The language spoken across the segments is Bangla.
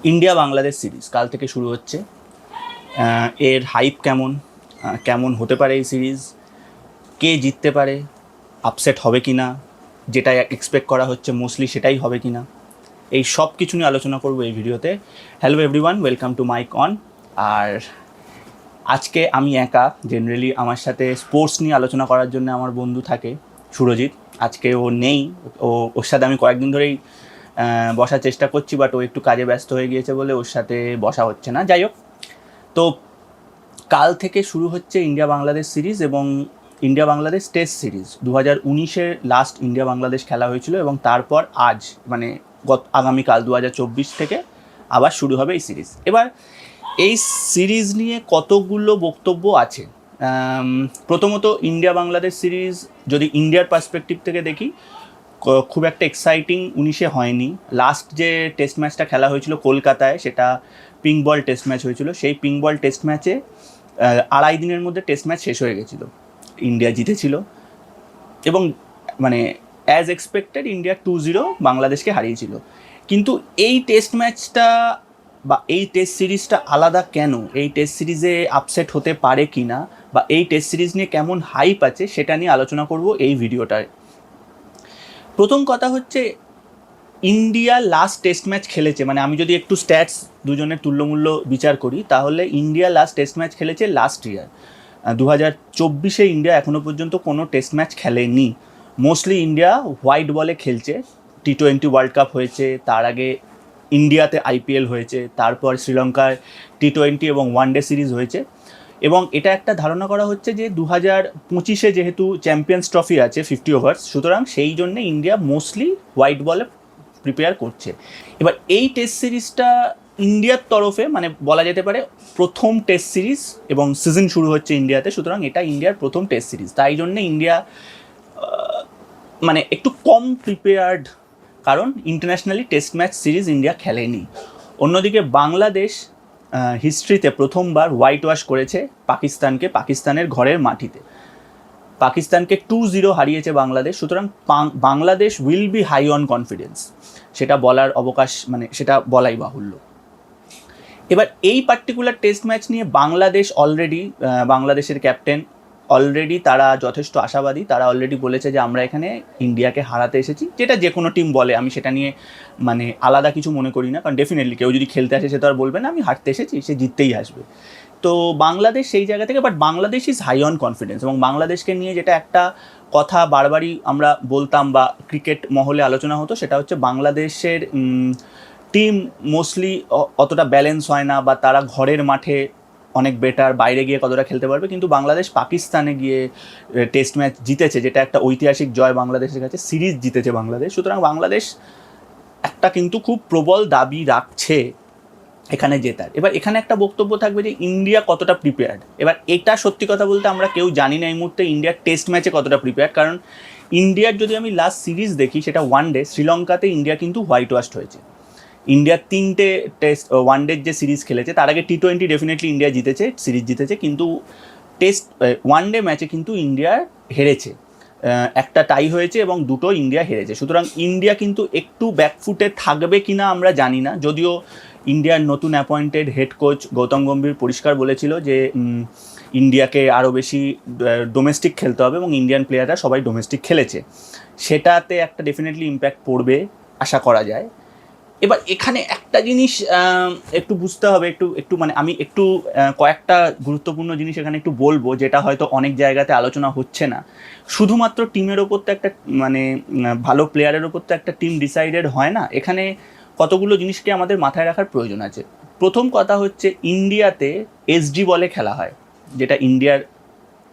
ইন্ডিয়া বাংলাদেশ সিরিজ কাল থেকে শুরু হচ্ছে। এর হাইপ কেমন, কেমন হতে পারে এই সিরিজ, কে জিততে পারে, আপসেট হবে কি না, যেটা এক্সপেক্ট করা হচ্ছে মোস্টলি সেটাই হবে কি না, এই সব কিছু নিয়ে আলোচনা করবো এই ভিডিওতে। Hello everyone, welcome to mic on. আর আজকে আমি একা, জেনারেলি আমার সাথে স্পোর্টস নিয়ে আলোচনা করার জন্য আমার বন্ধু থাকে সুরজিৎ। আজকে ও নেই, ওর সাথে আমি কয়েকদিন ধরেই বসার চেষ্টা করছি, বাট ও একটু কাজে ব্যস্ত হয়ে গিয়েছে বলে ওর সাথে বসা হচ্ছে না। যাই হোক, তো কাল থেকে শুরু হচ্ছে ইন্ডিয়া বাংলাদেশ সিরিজ এবং ইন্ডিয়া বাংলাদেশ টেস্ট সিরিজ। 2019-এর লাস্ট ইন্ডিয়া বাংলাদেশ খেলা হয়েছিল এবং তারপর আজ মানে আগামীকাল 2024 থেকে আবার শুরু হবে এই সিরিজ। এবার এই সিরিজ নিয়ে কতগুলো বক্তব্য আছে। প্রথমত ইন্ডিয়া বাংলাদেশ সিরিজ যদি ইন্ডিয়ার পার্সপেক্টিভ থেকে দেখি, খুব একটা এক্সাইটিং 19-এ হয়নি। লাস্ট যে টেস্ট ম্যাচটা খেলা হয়েছিল কলকাতায়, সেটা পিঙ্ক বল টেস্ট ম্যাচ হয়েছিল। সেই পিঙ্ক বল টেস্ট ম্যাচে 2.5 দিনের মধ্যে টেস্ট ম্যাচ শেষ হয়ে গেছিলো, ইন্ডিয়া জিতেছিল এবং মানে অ্যাজ এক্সপেক্টেড ইন্ডিয়া 2-0 বাংলাদেশকে হারিয়েছিল। কিন্তু এই টেস্ট ম্যাচটা বা এই টেস্ট সিরিজটা আলাদা কেন, এই টেস্ট সিরিজে আপসেট হতে পারে কি না, বা এই টেস্ট সিরিজ নিয়ে কেমন হাইপ আছে, সেটা নিয়ে আলোচনা করব এই ভিডিওটায়। প্রথম কথা হচ্ছে, ইন্ডিয়া লাস্ট টেস্ট ম্যাচ খেলেছে, মানে আমি যদি একটু স্ট্যাটস দুজনের তুল্যমূল্য বিচার করি, তাহলে ইন্ডিয়া লাস্ট টেস্ট ম্যাচ খেলেছে লাস্ট ইয়ার 2024-এ। ইন্ডিয়া এখনও পর্যন্ত কোনো টেস্ট ম্যাচ খেলেনি। মোস্টলি ইন্ডিয়া হোয়াইট বলে খেলছে। T20 ওয়ার্ল্ড কাপ হয়েছে, তার আগে ইন্ডিয়াতে IPL হয়েছে, তারপর শ্রীলঙ্কার T20 এবং ওয়ানডে সিরিজ হয়েছে। এবং এটা একটা ধারণা করা হচ্ছে যে 2025-এ যেহেতু চ্যাম্পিয়ন্স ট্রফি আছে 50 ওভার্স, সুতরাং সেই জন্যে ইন্ডিয়া মোস্টলি হোয়াইট বলে প্রিপেয়ার করছে। এবার এই টেস্ট সিরিজটা ইন্ডিয়ার তরফে মানে বলা যেতে পারে প্রথম টেস্ট সিরিজ এবং সিজন শুরু হচ্ছে ইন্ডিয়াতে, সুতরাং এটা ইন্ডিয়ার প্রথম টেস্ট সিরিজ। তাই জন্যে ইন্ডিয়া মানে একটু কম প্রিপেয়ার্ড, কারণ internationally test match series India খেলেনি। অন্যদিকে বাংলাদেশ হিস্ট্রিতে প্রথমবার হোয়াইট ওয়াশ করেছে পাকিস্তানকে, পাকিস্তানের ঘরের মাটিতে। পাকিস্তানকে 2-0 হারিয়েছে বাংলাদেশ, সুতরাং Bangladesh will be high on confidence, সেটা বলার অবকাশ, মানে সেটা বলাই বাহুল্য। এবার এই পার্টিকুলার টেস্ট ম্যাচ নিয়ে বাংলাদেশ অলরেডি, বাংলাদেশের ক্যাপ্টেন অলরেডি তারা যথেষ্ট আশাবাদী। তারা অলরেডি বলেছে যে আমরা এখানে ইন্ডিয়াকে হারাতে এসেছি, যেটা যে কোনো টিম বলে, আমি সেটা নিয়ে মানে আলাদা কিছু মনে করি না, কারণ ডেফিনেটলি কেউ যদি খেলতে আসে সে তো আর বলবে না আমি হারতে এসেছি, সে জিততেই আসবে। তো বাংলাদেশ সেই জায়গা থেকে, but Bangladesh is high on confidence. এবং বাংলাদেশকে নিয়ে যেটা একটা কথা বারবারই আমরা বলতাম বা ক্রিকেট মহলে আলোচনা হতো, সেটা হচ্ছে বাংলাদেশের টিম মোস্টলি অতটা ব্যালেন্স হয় না, বা তারা ঘরের মাঠে অনেক বেটার, বাইরে গিয়ে কতটা খেলতে পারবে। কিন্তু বাংলাদেশ পাকিস্তানে গিয়ে টেস্ট ম্যাচ জিতেছে, যেটা একটা ঐতিহাসিক জয় বাংলাদেশের কাছে, সিরিজ জিতেছে বাংলাদেশ। সুতরাং বাংলাদেশ একটা কিন্তু খুব প্রবল দাবি রাখছে এখানে জেতার। এবার এখানে একটা বক্তব্য থাকবে যে ইন্ডিয়া কতটা প্রিপেয়ার্ড। এবার এটা সত্যি কথা বলতে আমরা কেউ জানি না এই মুহূর্তে ইন্ডিয়ার টেস্ট ম্যাচে কতটা প্রিপেয়ার্ড, কারণ ইন্ডিয়ার যদি আমি লাস্ট সিরিজ দেখি, সেটা ওয়ানডে, শ্রীলঙ্কাতে ইন্ডিয়া কিন্তু হোয়াইট ওয়াশ হয়েছে। ইন্ডিয়ার 3টে টেস্ট ওয়ানডের যে সিরিজ খেলেছে, তার আগে T20 ডেফিনেটলি ইন্ডিয়া জিতেছে, সিরিজ জিতেছে, কিন্তু টেস্ট ওয়ানডে ম্যাচে কিন্তু ইন্ডিয়া হেরেছে। একটা টাই হয়েছে এবং দুটো ইন্ডিয়া হেরেছে। সুতরাং ইন্ডিয়া কিন্তু একটু ব্যাকফুটে থাকবে কিনা আমরা জানি না, যদিও ইন্ডিয়ার নতুন appointed head coach Gautam Gambhir পরিষ্কার বলেছিল যে ইন্ডিয়াকে আরও বেশি ডোমেস্টিক খেলতে হবে, এবং ইন্ডিয়ান প্লেয়াররা সবাই ডোমেস্টিক খেলেছে, সেটাতে একটা ডেফিনেটলি ইম্প্যাক্ট পড়বে আশা করা যায়। এবার এখানে একটা জিনিস একটু বুঝতে হবে, একটু মানে আমি একটু কয়েকটা গুরুত্বপূর্ণ জিনিস এখানে একটু বলবো, যেটা হয়তো অনেক জায়গাতে আলোচনা হচ্ছে না। শুধুমাত্র টিমের ওপর তো একটা মানে ভালো প্লেয়ারের ওপর তো একটা টিম ডিসাইডেড হয় না। এখানে কতগুলো জিনিসকে আমাদের মাথায় রাখার প্রয়োজন আছে। প্রথম কথা হচ্ছে, ইন্ডিয়াতে SG বলে খেলা হয়, যেটা ইন্ডিয়ার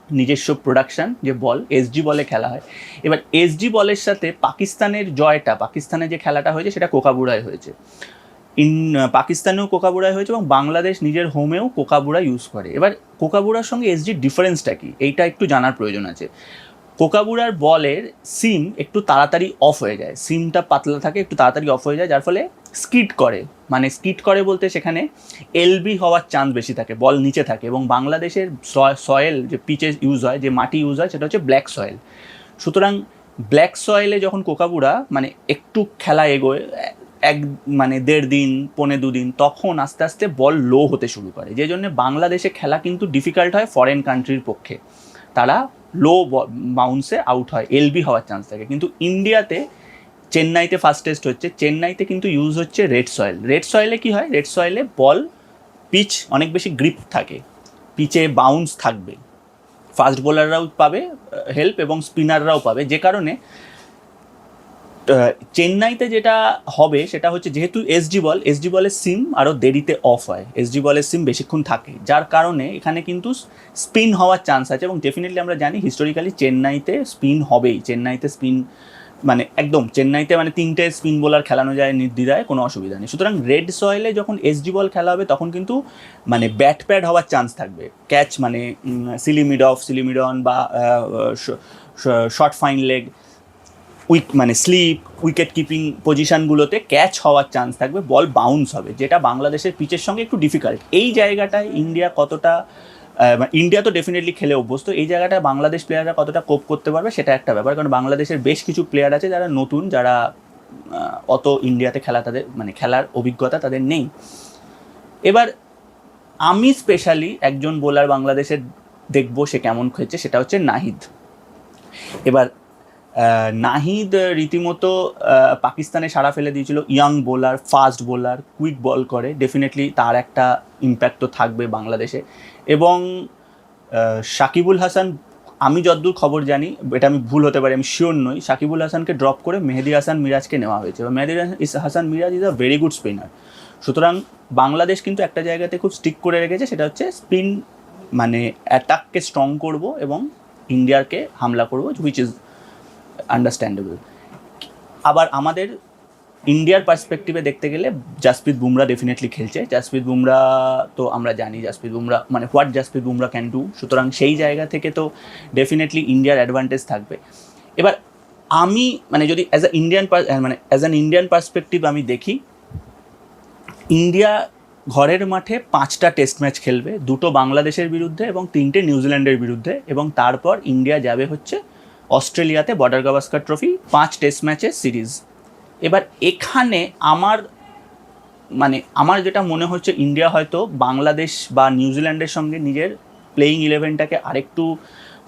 নিজস্ব প্রোডাকশান যে বল, SG বলে খেলা হয়। এবার SG বলের সাথে পাকিস্তানের জয়টা, পাকিস্তানের যে খেলাটা হয়েছে সেটা কোকাবুড়ায় হয়েছে। পাকিস্তানেও কোকাবুড়ায় হয়েছে এবং বাংলাদেশ নিজের হোমেও কোকাবুড়া ইউজ করে। এবার কোকাবুড়ার সঙ্গে SGর ডিফারেন্সটা কি, এইটা একটু জানার প্রয়োজন আছে। কোকাবুড়ার বলের সিম একটু তাড়াতাড়ি অফ হয়ে যায়, সিমটা পাতলা থাকে, একটু তাড়াতাড়ি অফ হয়ে যায়, যার ফলে স্কিড করে, মানে স্কিড করে বলতে সেখানে LB হওয়ার চান্স বেশি থাকে, বল নিচে থাকে। এবং বাংলাদেশের সয়েল যে পিচে ইউজ হয়, যে মাটি ইউজ হয়, সেটা হচ্ছে ব্ল্যাক সয়েল। সুতরাং ব্ল্যাক সয়েলে যখন কোকাবুড়া মানে একটু খেলা এগোয়, এক মানে 1.5 দিন 1.25 দিন, তখন আস্তে আস্তে বল লো হতে শুরু করে, যে জন্য বাংলাদেশে খেলা কিন্তু ডিফিকাল্ট হয় ফরেন কান্ট্রির পক্ষে। তারা লো বাউন্সে আউট হয়, এলবি হওয়ার চান্স থাকে। কিন্তু ইন্ডিয়াতে চেন্নাইতে ফার্স্ট টেস্ট হচ্ছে, চেন্নাইতে কিন্তু ইউজ হচ্ছে রেড সয়েল। রেড সয়েলে কী হয়, রেড সয়েলে বল পিচ অনেক বেশি গ্রিপ থাকে, পিচে বাউন্স থাকবে, ফাস্ট বোলাররাও পাবে হেল্প এবং স্পিনাররাও পাবে। যে কারণে চেন্নাইতে যেটা হবে সেটা হচ্ছে, যেহেতু এসডি বলের সিম আরও দেরিতে অফ হয়, এসডি বলের সিম বেশিক্ষণ থাকে, যার কারণে এখানে কিন্তু স্পিন হওয়ার চান্স আছে। এবং ডেফিনেটলি আমরা জানি হিস্টোরিক্যালি চেন্নাইতে স্পিন হবেই, চেন্নাইতে স্পিন মানে একদম চেন্নাইতে মানে 3টে স্পিন বোলার খেলানো যায় নির্দ্বিধায়, কোনো অসুবিধা নেই। সুতরাং রেড সয়েলে যখন এসডি বল খেলা হবে তখন কিন্তু মানে ব্যাট প্যাড হওয়ার চান্স থাকবে, ক্যাচ মানে সিলিমিডন বা শর্ট ফাইন লেগ মানে স্লিপ উইকেট কিপিং পজিশনগুলোতে ক্যাচ হওয়ার চান্স থাকবে, বল বাউন্স হবে, যেটা বাংলাদেশের পিচের সঙ্গে একটু ডিফিকাল্ট। এই জায়গাটায় ইন্ডিয়া কতটা, ইন্ডিয়া তো ডেফিনেটলি খেলে অভ্যস্ত, এই জায়গাটায় বাংলাদেশ প্লেয়াররা কতটা কোপ করতে পারবে সেটা একটা ব্যাপার। কারণ বাংলাদেশের বেশ কিছু প্লেয়ার আছে যারা নতুন, যারা অত ইন্ডিয়াতে খেলা তাদের মানে খেলার অভিজ্ঞতা তাদের নেই। এবার আমি স্পেশালি একজন বোলার বাংলাদেশের দেখবো সে কেমন খেলছে, সেটা হচ্ছে নাহিদ। এবার নাহিদ রীতিমতো পাকিস্তানে সাড়া ফেলে দিয়েছিল, young bowler, fast bowler, quick ball করে, ডেফিনেটলি তার একটা ইম্প্যাক্ট তো থাকবে বাংলাদেশে। এবং সাকিবুল হাসান, আমি যতদূর খবর জানি, এটা আমি ভুল হতে পারি, আমি শিওর নই, সাকিবুল হাসানকে ড্রপ করে মেহেদি হাসান মিরাজকে নেওয়া হয়েছে। এবং Mehedi Hasan Miraz is a very good spinner. সুতরাং বাংলাদেশ কিন্তু একটা জায়গাতে খুব স্টিক করে রেখেছে, সেটা হচ্ছে স্পিন মানে অ্যাটাককে স্ট্রং করব এবং ইন্ডিয়াকে হামলা করব, হুইচ ইজ আন্ডারস্ট্যান্ডেবল। আবার আমাদের ইন্ডিয়ার পার্সপেক্টিভে দেখতে গেলে জাসপ্রীত বুমরা ডেফিনেটলি খেলছে। জাসপ্রীত বুমরা তো আমরা জানি, জাসপ্রীত বুমরা মানে what Jasprit Bumrah can do. সুতরাং সেই জায়গা থেকে তো ডেফিনেটলি ইন্ডিয়ার অ্যাডভান্টেজ থাকবে। এবার আমি মানে যদি অ্যাজ অ্যান ইন্ডিয়ান পার্সপেক্টিভ আমি দেখি, ইন্ডিয়া ঘরের মাঠে 5টা টেস্ট ম্যাচ খেলবে, 2টো বাংলাদেশের বিরুদ্ধে এবং 3টে নিউজিল্যান্ডের বিরুদ্ধে, এবং তারপর ইন্ডিয়া যাবে হচ্ছে অস্ট্রেলিয়াতে বর্ডার গাভাস্কার ট্রফি, 5 টেস্ট ম্যাচের সিরিজ। এবার এখানে আমার যেটা মনে হচ্ছে, ইন্ডিয়া হয়তো বাংলাদেশ বা নিউজিল্যান্ডের সঙ্গে নিজের প্লেয়িং 11টাকে আরেকটু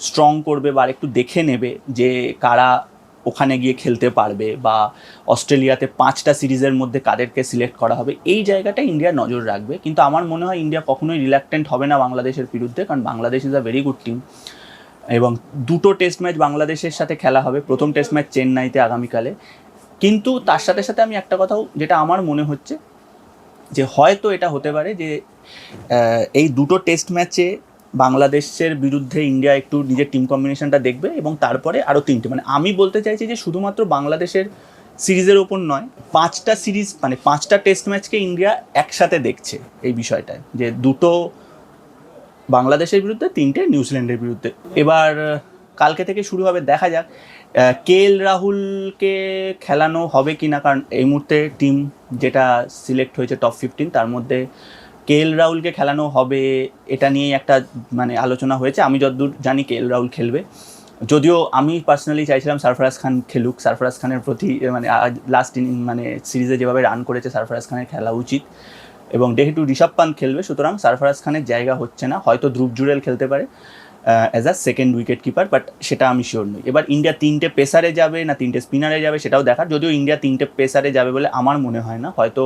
স্ট্রং করবে বা আরেকটু দেখে নেবে যে কারা ওখানে গিয়ে খেলতে পারবে, বা অস্ট্রেলিয়াতে 5টা সিরিজের মধ্যে কাদেরকে সিলেক্ট করা হবে, এই জায়গাটা ইন্ডিয়া নজর রাখবে। কিন্তু আমার মনে হয় ইন্ডিয়া কখনোই রিল্যাক্টেন্ট হবে না বাংলাদেশের বিরুদ্ধে, কারণ Bangladesh is a very good team. এবং 2টো টেস্ট ম্যাচ বাংলাদেশের সাথে খেলা হবে, প্রথম টেস্ট ম্যাচ চেন্নাইতে আগামীকালে। কিন্তু তার সাথে সাথে আমি একটা কথাও, যেটা আমার মনে হচ্ছে যে হয়তো এটা হতে পারে যে এই 2টো টেস্ট ম্যাচে বাংলাদেশের বিরুদ্ধে ইন্ডিয়া একটু নিজের টিম কম্বিনেশনটা দেখবে, এবং তারপরে আরও 3টে, মানে আমি বলতে চাইছি যে শুধুমাত্র বাংলাদেশের সিরিজের ওপর নয়, 5টা সিরিজ মানে 5টা টেস্ট ম্যাচকে ইন্ডিয়া একসাথে দেখছে এই বিষয়টায়, যে 2টো বাংলাদেশের বিরুদ্ধে, 3টে নিউজিল্যান্ডের বিরুদ্ধে। এবার কালকে থেকে শুরু হবে, দেখা যাক কেএল রাহুলকে খেলানো হবে কি না। কারণ এই মুহূর্তে টিম যেটা সিলেক্ট হয়েছে টপ 15, তার মধ্যে কেএল রাহুলকে খেলানো হবে, এটা নিয়েই একটা মানে আলোচনা হয়েছে। আমি যতদূর জানি কেএল রাহুল খেলবে, যদিও আমি পার্সোনালি চাইছিলাম সারফরাজ খান খেলুক। সারফরাজ খানের প্রতি মানে লাস্ট মানে সিরিজে যেভাবে রান করেছে, সারফরাজ খানের খেলা উচিত। এবং যেহেতু ঋষভ পান্ত খেলবে, সুতরাং সারফরাজ খানের জায়গা হচ্ছে না, হয়তো ধ্রুব জুরেল খেলতে পারে as a second wicket keeper, but সেটা আমি শিওর নই। এবার ইন্ডিয়া 3টে পেসারে যাবে না 3টে স্পিনারে যাবে সেটাও দেখার, যদিও ইন্ডিয়া 3টে পেসারে যাবে বলে আমার মনে হয় না। হয়তো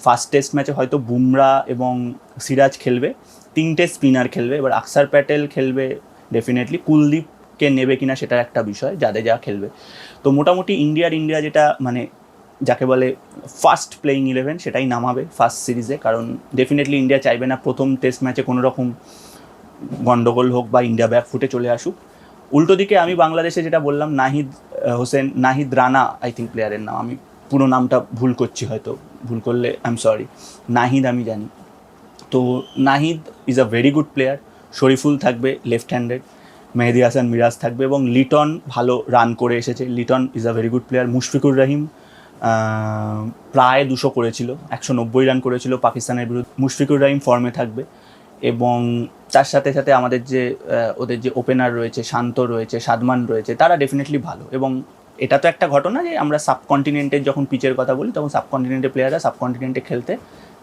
ফার্স্ট টেস্ট ম্যাচে হয়তো বুমরা এবং সিরাজ খেলবে, 3টে স্পিনার খেলবে। এবার আকসার প্যাটেল খেলবে ডেফিনেটলি, কুলদীপকে নেবে কিনা সেটার একটা বিষয়, জাদেজা খেলবে। তো মোটামুটি ইন্ডিয়া যেটা মানে যাকে বলে ফার্স্ট প্লেয়িং 11 সেটাই নামাবে ফার্স্ট সিরিজে। কারণ ডেফিনেটলি ইন্ডিয়া চাইবে না প্রথম টেস্ট ম্যাচে কোনো রকম গন্ডগোল হোক বা ইন্ডিয়া ব্যাক ফুটে চলে আসুক। উল্টো দিকে আমি বাংলাদেশে যেটা বললাম, নাহিদ রানা আই থিঙ্ক প্লেয়ারের নাম, আমি পুরো নামটা ভুল করছি, হয়তো ভুল করলে আই এম সরি। নাহিদ আমি জানি, তো Nahid is a very good player. Shoriful থাকবে লেফট হ্যান্ডেড, মেহেদি হাসান মিরাজ থাকবে, এবং লিটন ভালো রান করে এসেছে, Liton is a very good player. Mushfiqur Rahim প্রায় 200 করেছিল, 190 রান করেছিল পাকিস্তানের বিরুদ্ধে। মুশফিকুর রহিম ফর্মে থাকবে, এবং তার সাথে সাথে আমাদের যে ওদের যে ওপেনার রয়েছে, শান্ত রয়েছে, সাদমান রয়েছে, তারা ডেফিনেটলি ভালো। এবং এটা তো একটা ঘটনা যে আমরা সাবকন্টিনেন্টের যখন পিচের কথা বলি তখন সাবকন্টিনেন্টের প্লেয়াররা সাবকন্টিনেন্টে খেলতে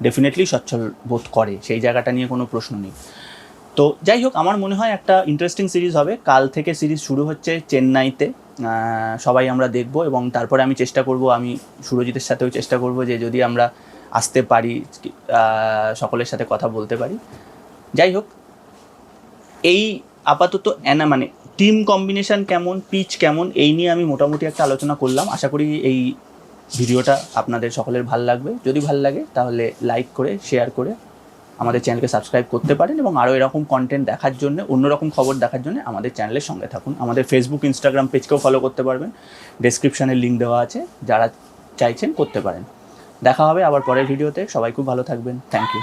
ডেফিনেটলি সচ্ছল বোধ করে, সেই জায়গাটা নিয়ে কোনো প্রশ্ন নেই। তো যাই হোক, আমার মনে হয় একটা ইন্টারেস্টিং সিরিজ হবে। কাল থেকে সিরিজ শুরু হচ্ছে চেন্নাইতে, সবাই আমরা দেখব এবং তারপরে আমি চেষ্টা করব, আমি সুরজিতের সাথেও চেষ্টা করব যে যদি আমরা আসতে পারি, সকলের সাথে কথা বলতে পারি। যাই হোক, এই আপাতত মানে টিম কম্বিনেশন কেমন, পিচ কেমন, এই নিয়ে আমি মোটামুটি একটা আলোচনা করলাম। আশা করি এই ভিডিওটা আপনাদের সকলের ভালো লাগবে। যদি ভালো লাগে তাহলে লাইক করে, শেয়ার করে আমাদের চ্যানেলকে সাবস্ক্রাইব করতে পারেন এবং আরও এরকম কন্টেন্ট দেখার জন্য, অন্যরকম খবর দেখার জন্য আমাদের চ্যানেলের সঙ্গে থাকুন। আমাদের ফেসবুক, ইনস্টাগ্রাম পেজকেও ফলো করতে পারবেন, ডেসক্রিপশানে লিঙ্ক দেওয়া আছে, যারা চাইছেন করতে পারেন। দেখা হবে আবার পরের ভিডিওতে। সবাই খুব ভালো থাকবেন। Thank you.